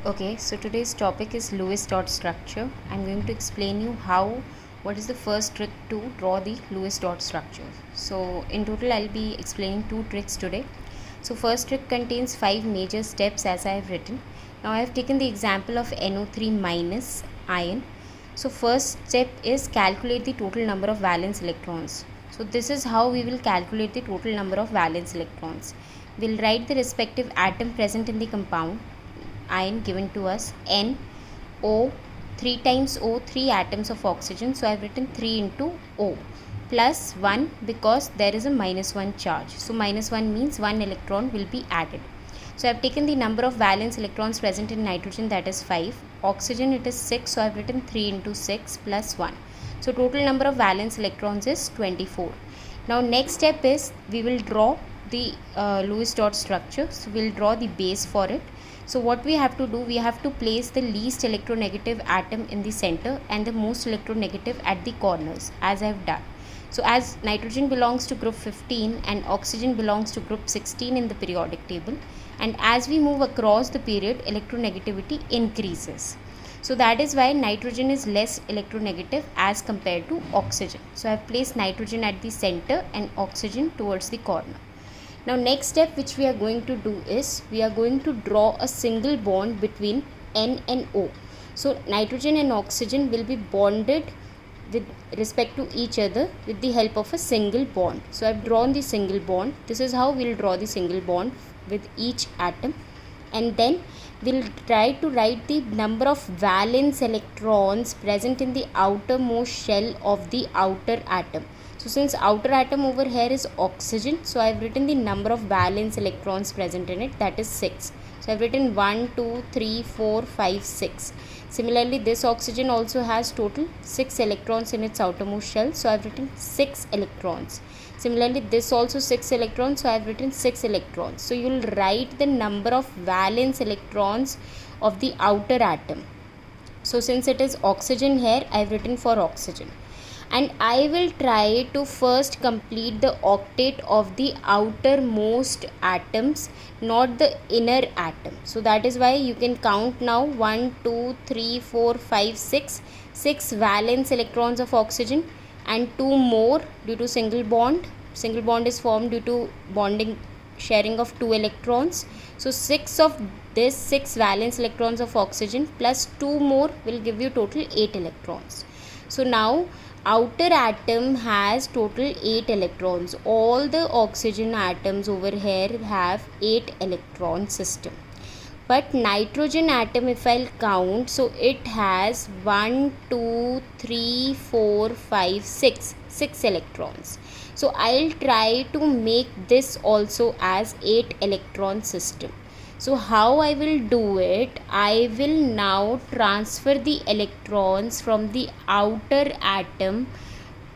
Okay, so today's topic is Lewis dot structure. I'm going to explain you what is the first trick to draw the Lewis dot structure. So in total I'll be explaining two tricks today. So first trick contains 5 major steps as I have written. Now I have taken the example of NO3 minus ion. So first step is calculate the total number of valence electrons. So this is how we will calculate the total number of valence electrons. We'll write the respective atom present in the compound ion given to us, N, O, 3 times O, 3 atoms of oxygen. So I have written 3 into O plus 1 because there is a minus 1 charge. So minus 1 means 1 electron will be added. So I have taken the number of valence electrons present in nitrogen, that is 5. Oxygen it is 6, so I have written 3 into 6 plus 1. So total number of valence electrons is 24. Now next step is we will draw the Lewis dot structure. So we will draw the base for it. So what we have to do, we have to place the least electronegative atom in the center and the most electronegative at the corners, as I have done. So as nitrogen belongs to group 15 and oxygen belongs to group 16 in the periodic table, and as we move across the period, electronegativity increases. So that is why nitrogen is less electronegative as compared to oxygen. So I have placed nitrogen at the center and oxygen towards the corner. Now next step which we are going to do is we are going to draw a single bond between N and O. So nitrogen and oxygen will be bonded with respect to each other with the help of a single bond. So I have drawn the single bond. This is how we will draw the single bond with each atom, and then we'll try to write the number of valence electrons present in the outermost shell of the outer atom. So since outer atom over here is oxygen, so I have written the number of valence electrons present in it, that is 6. So I have written 1, 2, 3, 4, 5, 6. Similarly, this oxygen also has total 6 electrons in its outermost shell, so I have written 6 electrons. Similarly, this also 6 electrons, so I have written 6 electrons. So you will write the number of valence electrons of the outer atom. So since it is oxygen here, I have written for oxygen. And I will try to first complete the octet of the outermost atoms, not the inner atom. So that is why you can count now 1, 2, 3, 4, 5, 6. 6 valence electrons of oxygen and 2 more due to single bond. Single bond is formed due to bonding sharing of 2 electrons. So 6 of this 6 valence electrons of oxygen plus 2 more will give you total 8 electrons. So now outer atom has total 8 electrons. All the oxygen atoms over here have 8 electron system. But nitrogen atom, if I'll count, so it has 1, 2, 3, 4, 5, 6 electrons. So I'll try to make this also as 8 electron system. So how I will do it, I will now transfer the electrons from the outer atom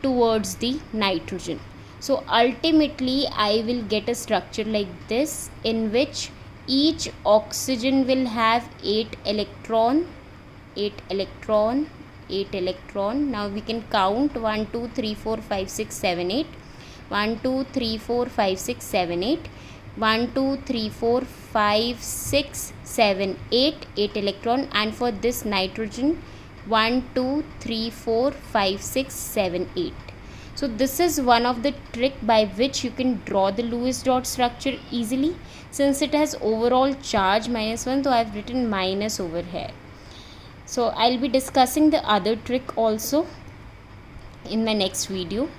towards the nitrogen. So ultimately I will get a structure like this, in which each oxygen will have 8 electron. Now we can count 1, 2, 3, 4, 5, 6, 7, 8. 1, 2, 3, 4, 5, 6, 7, 8. 1, 2, 3, 4, 5, 6, 7, 8 electron, and for this nitrogen 1, 2, 3, 4, 5, 6, 7, 8. So this is one of the trick by which you can draw the Lewis dot structure easily. Since it has overall charge -1, so I have written minus over here. So I'll be discussing the other trick also in my next video.